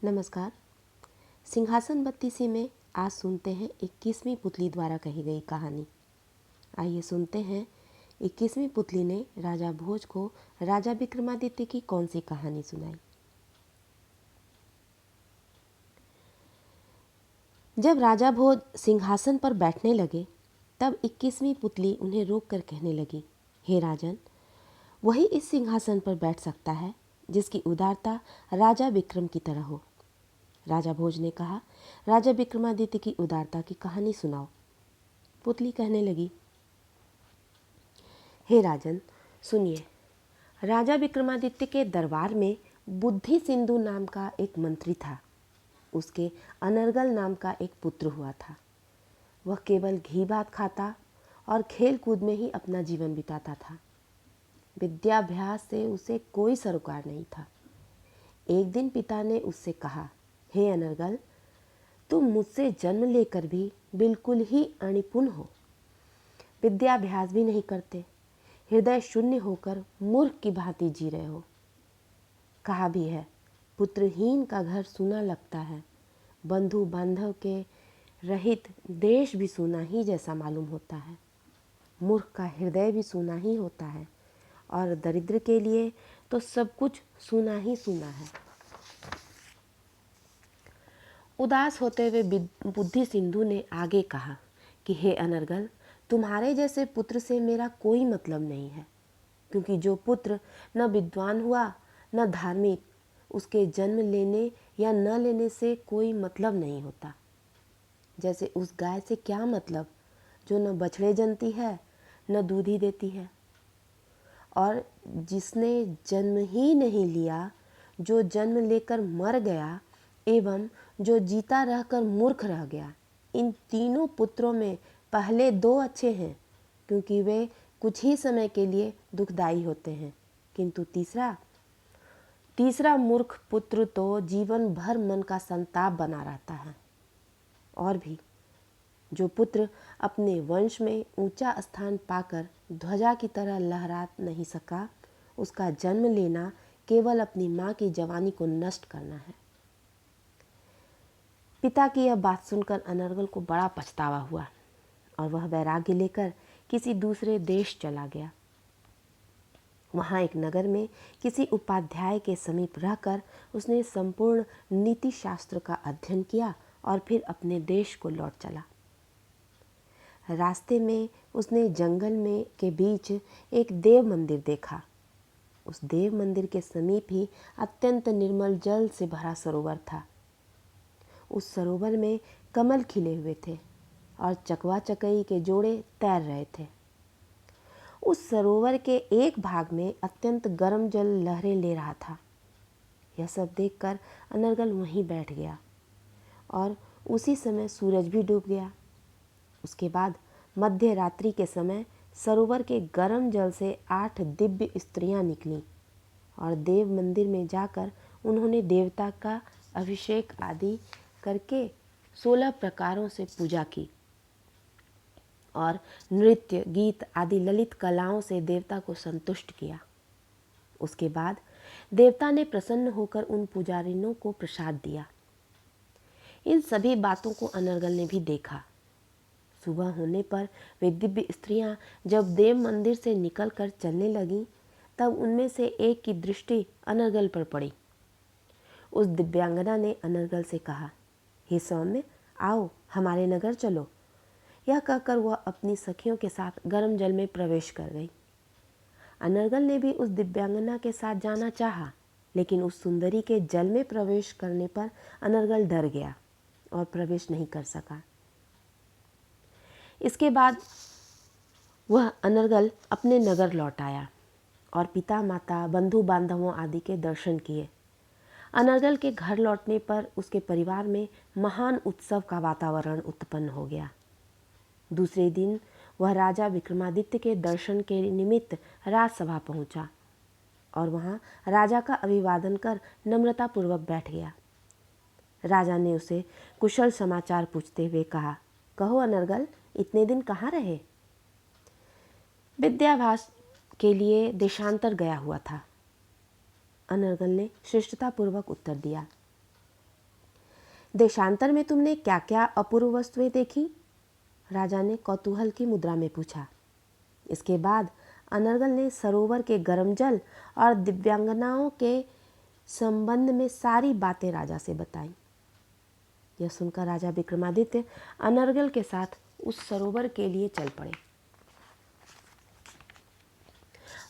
नमस्कार। सिंहासन बत्तीसी में आज सुनते हैं 21वीं पुतली द्वारा कही गई कहानी। आइए सुनते हैं 21वीं पुतली ने राजा भोज को राजा विक्रमादित्य की कौन सी कहानी सुनाई। जब राजा भोज सिंहासन पर बैठने लगे तब 21वीं पुतली उन्हें रोक कर कहने लगी, हे राजन, वही इस सिंहासन पर बैठ सकता है जिसकी उदारता राजा विक्रम की तरह हो। राजा भोज ने कहा, राजा विक्रमादित्य की उदारता की कहानी सुनाओ। पुतली कहने लगी, हे राजन, सुनिए। राजा विक्रमादित्य के दरबार में बुद्धि सिंधु नाम का एक मंत्री था। उसके अनर्गल नाम का एक पुत्र हुआ था। वह केवल घी भात खाता और खेल कूद में ही अपना जीवन बिताता था। विद्याभ्यास से उसे कोई सरोकार नहीं था। एक दिन पिता ने उससे कहा, हे अनर्गल, तुम मुझसे जन्म लेकर भी बिल्कुल ही अनिपुण हो, विद्याभ्यास भी नहीं करते, हृदय शून्य होकर मूर्ख की भांति जी रहे हो। कहा भी है, पुत्रहीन का घर सूना लगता है, बंधु बांधव के रहित देश भी सूना ही जैसा मालूम होता है। मूर्ख का हृदय भी सूना ही होता है और दरिद्र के लिए तो सब कुछ सूना ही सूना है। उदास होते हुए बुद्धि सिंधु ने आगे कहा कि हे अनर्गल, तुम्हारे जैसे पुत्र से मेरा कोई मतलब नहीं है, क्योंकि जो पुत्र न विद्वान हुआ न धार्मिक, उसके जन्म लेने या न लेने से कोई मतलब नहीं होता। जैसे उस गाय से क्या मतलब जो न बछड़े जनती है न दूध ही देती है, और जिसने जन्म ही नहीं लिया, जो जन्म लेकर मर गया एवं जो जीता रहकर मूर्ख रह गया। इन तीनों पुत्रों में पहले दो अच्छे हैं, क्योंकि वे कुछ ही समय के लिए दुखदायी होते हैं, किंतु तीसरा मूर्ख पुत्र तो जीवन भर मन का संताप बना रहता है। और भी, जो पुत्र अपने वंश में ऊंचा स्थान पाकर ध्वजा की तरह लहरा नहीं सका, उसका जन्म लेना केवल अपनी माँ की जवानी को नष्ट करना है। पिता की यह बात सुनकर अनर्गल को बड़ा पछतावा हुआ और वह वैराग्य लेकर किसी दूसरे देश चला गया। वहाँ एक नगर में किसी उपाध्याय के समीप रहकर उसने संपूर्ण नीति शास्त्र का अध्ययन किया और फिर अपने देश को लौट चला। रास्ते में उसने जंगल में के बीच एक देव मंदिर देखा। उस देव मंदिर के समीप ही अत्यंत निर्मल जल से भरा सरोवर था। उस सरोवर में कमल खिले हुए थे और चकवा चकई के जोड़े तैर रहे थे। उस सरोवर के एक भाग में अत्यंत गर्म जल लहरें ले रहा था। यह सब देखकर अनर्गल वहीं बैठ गया और उसी समय सूरज भी डूब गया। उसके बाद मध्य रात्रि के समय सरोवर के गर्म जल से 8 दिव्य स्त्रियां निकलीं और देव मंदिर में जाकर उन्होंने देवता का अभिषेक आदि करके 16 प्रकारों से पूजा की और नृत्य, गीत आदि ललित कलाओं से देवता को संतुष्ट किया। उसके बाद देवता ने प्रसन्न होकर उन पुजारिनों को प्रसाद दिया। इन सभी बातों को अनर्गल ने भी देखा। सुबह होने पर वे दिव्य स्त्रियां जब देव मंदिर से निकलकर चलने लगीं, तब उनमें से एक की दृष्टि अनर्गल पर पड़ी। उस दिव्यांगना ने अनर्गल से कहा, हे सौम्य, आओ हमारे नगर चलो। यह कहकर वह अपनी सखियों के साथ गर्म जल में प्रवेश कर गई। अनर्गल ने भी उस दिव्यांगना के साथ जाना चाहा, लेकिन उस सुंदरी के जल में प्रवेश करने पर अनर्गल डर गया और प्रवेश नहीं कर सका। इसके बाद वह अनर्गल अपने नगर लौट आया और पिता माता बंधु बांधवों आदि के दर्शन किए। अनर्गल के घर लौटने पर उसके परिवार में महान उत्सव का वातावरण उत्पन्न हो गया। दूसरे दिन वह राजा विक्रमादित्य के दर्शन के निमित्त राजसभा पहुंचा और वहां राजा का अभिवादन कर नम्रतापूर्वक बैठ गया। राजा ने उसे कुशल समाचार पूछते हुए कहा, कहो अनर्गल, इतने दिन कहाँ रहे? विद्याभ्यास के लिए देशांतर गया हुआ था, अनर्गल ने शिष्टतापूर्वक उत्तर दिया। देशांतर में तुमने क्या क्या अपूर्व वस्तुएं देखी? राजा ने कौतूहल की मुद्रा में पूछा। इसके बाद अनर्गल ने सरोवर के गर्म जल और दिव्यांगनाओं के संबंध में सारी बातें राजा से बताई। यह सुनकर राजा विक्रमादित्य अनर्गल के साथ उस सरोवर के लिए चल पड़े।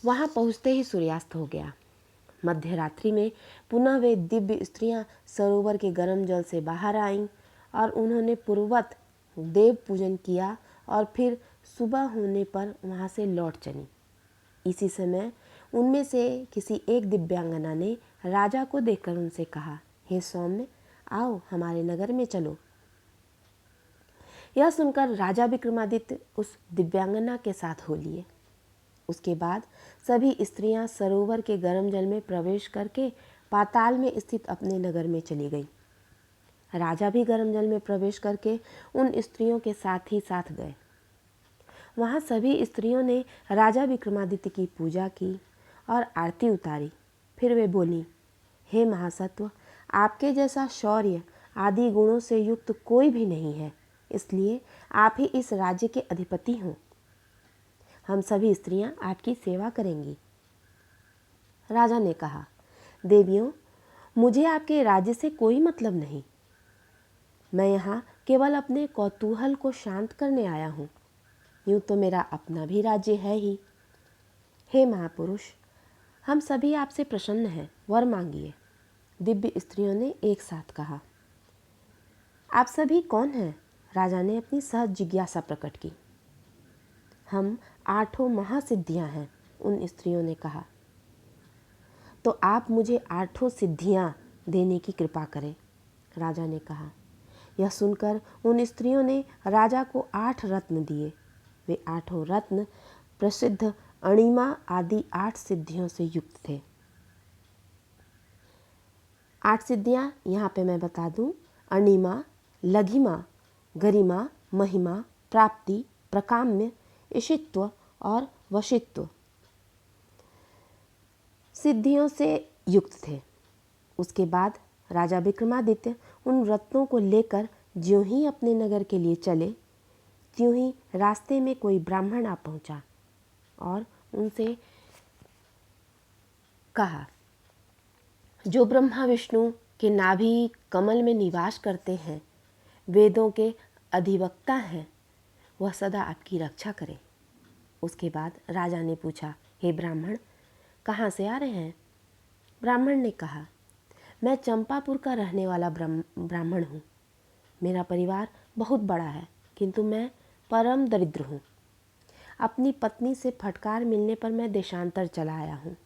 वहां पहुंचते ही सूर्यास्त हो गया। मध्य रात्रि में पुनः वे दिव्य स्त्रियां सरोवर के गर्म जल से बाहर आईं और उन्होंने पूर्ववत देव पूजन किया और फिर सुबह होने पर वहां से लौट चली। इसी समय उनमें से किसी एक दिव्यांगना ने राजा को देखकर उनसे कहा, हे सौम्य, आओ हमारे नगर में चलो। यह सुनकर राजा विक्रमादित्य उस दिव्यांगना के साथ हो लिए। उसके बाद सभी स्त्रियां सरोवर के गर्म जल में प्रवेश करके पाताल में स्थित अपने नगर में चली गईं। राजा भी गर्म जल में प्रवेश करके उन स्त्रियों के साथ ही साथ गए। वहां सभी स्त्रियों ने राजा विक्रमादित्य की पूजा की और आरती उतारी। फिर वे बोली, हे महासत्व, आपके जैसा शौर्य आदि गुणों से युक्त कोई भी नहीं है, इसलिए आप ही इस राज्य के अधिपति हों। हम सभी स्त्रियां आपकी सेवा करेंगी। राजा ने कहा, देवियों, मुझे आपके राज्य से कोई मतलब नहीं। मैं यहाँ केवल अपने कौतूहल को शांत करने आया हूँ। यूं तो मेरा अपना भी राज्य है ही। हे महापुरुष, हम सभी आपसे प्रसन्न हैं, वर मांगिए। दिव्य स्त्रियों ने एक साथ कहा। आप सभी कौन हैं? राजा ने अपनी सहज जिज्ञासा प्रकट की। हम 8 महासिद्धियां हैं, उन स्त्रियों ने कहा। तो आप मुझे 8 सिद्धियां देने की कृपा करें, राजा ने कहा। यह सुनकर उन स्त्रियों ने राजा को 8 रत्न दिए। वे 8 रत्न प्रसिद्ध अणिमा आदि 8 सिद्धियों से युक्त थे। 8 सिद्धियां यहाँ पे मैं बता दूं, अणिमा, लघिमा, गरिमा, महिमा, प्राप्ति, प्रकाम्य, ईशित्व और वशित्व सिद्धियों से युक्त थे। उसके बाद राजा विक्रमादित्य उन रत्नों को लेकर ज्यों ही अपने नगर के लिए चले, त्यों ही रास्ते में कोई ब्राह्मण आ पहुंचा और उनसे कहा, जो ब्रह्मा विष्णु के नाभि कमल में निवास करते हैं, वेदों के अधिवक्ता हैं, वह सदा आपकी रक्षा करे। उसके बाद राजा ने पूछा, हे ब्राह्मण, कहाँ से आ रहे हैं? ब्राह्मण ने कहा, मैं चंपापुर का रहने वाला ब्राह्मण हूँ। मेरा परिवार बहुत बड़ा है, किंतु मैं परम दरिद्र हूँ। अपनी पत्नी से फटकार मिलने पर मैं देशांतर चला आया हूँ।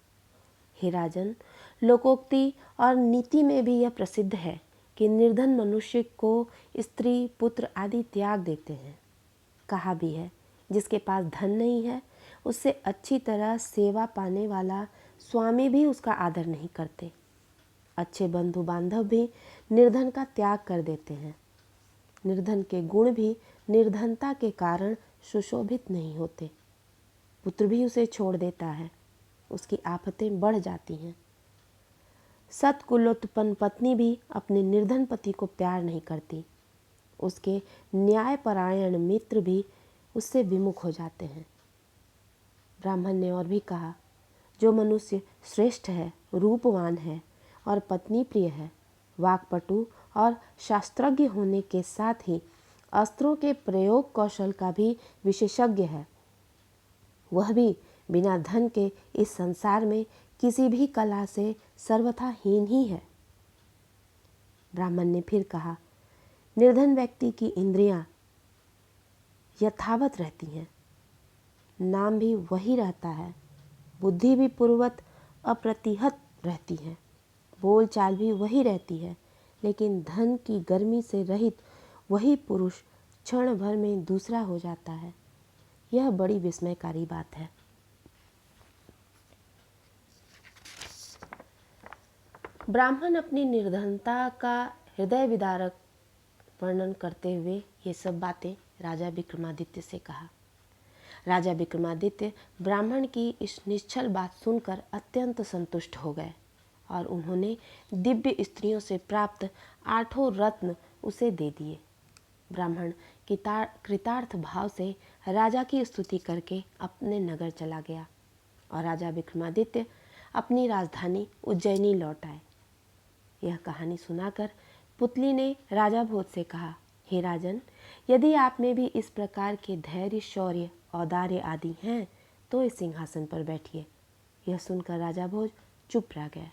हे राजन, लोकोक्ति और नीति में भी यह प्रसिद्ध है कि निर्धन मनुष्य को स्त्री, पुत्र आदि त्याग देते हैं। कहा भी है, जिसके पास धन नहीं है, उससे अच्छी तरह सेवा पाने वाला स्वामी भी उसका आदर नहीं करते। अच्छे बंधु बांधव भी निर्धन का त्याग कर देते हैं। निर्धन के गुण भी निर्धनता के कारण सुशोभित नहीं होते। पुत्र भी उसे छोड़ देता है, उसकी आफतें बढ़ जाती हैं। सत्कुलोत्पन्न पत्नी भी अपने निर्धन पति को प्यार नहीं करती। उसके न्यायपरायण मित्र भी उससे विमुख हो जाते हैं। ब्राह्मण ने और भी कहा, जो मनुष्य श्रेष्ठ है, रूपवान है और पत्नी प्रिय है, वाक्पटु और शास्त्रज्ञ होने के साथ ही अस्त्रों के प्रयोग कौशल का भी विशेषज्ञ है, वह भी बिना धन के इस संसार में किसी भी कला से सर्वथा हीन ही है। ब्राह्मण ने फिर कहा, निर्धन व्यक्ति की इंद्रियां यथावत रहती हैं, नाम भी वही रहता है, बुद्धि भी पूर्ववत अप्रतिहत रहती है, बोल चाल भी वही रहती है, लेकिन धन की गर्मी से रहित वही पुरुष क्षण भर में दूसरा हो जाता है। यह बड़ी विस्मयकारी बात है। ब्राह्मण अपनी निर्धनता का हृदय विदारक वर्णन करते हुए ये सब बातें राजा विक्रमादित्य से कहा। राजा विक्रमादित्य ब्राह्मण की इस निश्चल बात सुनकर अत्यंत संतुष्ट हो गए और उन्होंने दिव्य स्त्रियों से प्राप्त 8 रत्न उसे दे दिए। ब्राह्मण कृतार्थ भाव से राजा की स्तुति करके अपने नगर चला गया और राजा विक्रमादित्य अपनी राजधानी उज्जैनी लौट आए। यह कहानी सुनाकर पुतली ने राजा भोज से कहा, हे राजन, यदि आप में भी इस प्रकार के धैर्य, शौर्य, औदार्य आदि हैं तो इस सिंहासन पर बैठिए। यह सुनकर राजा भोज चुप रह गए।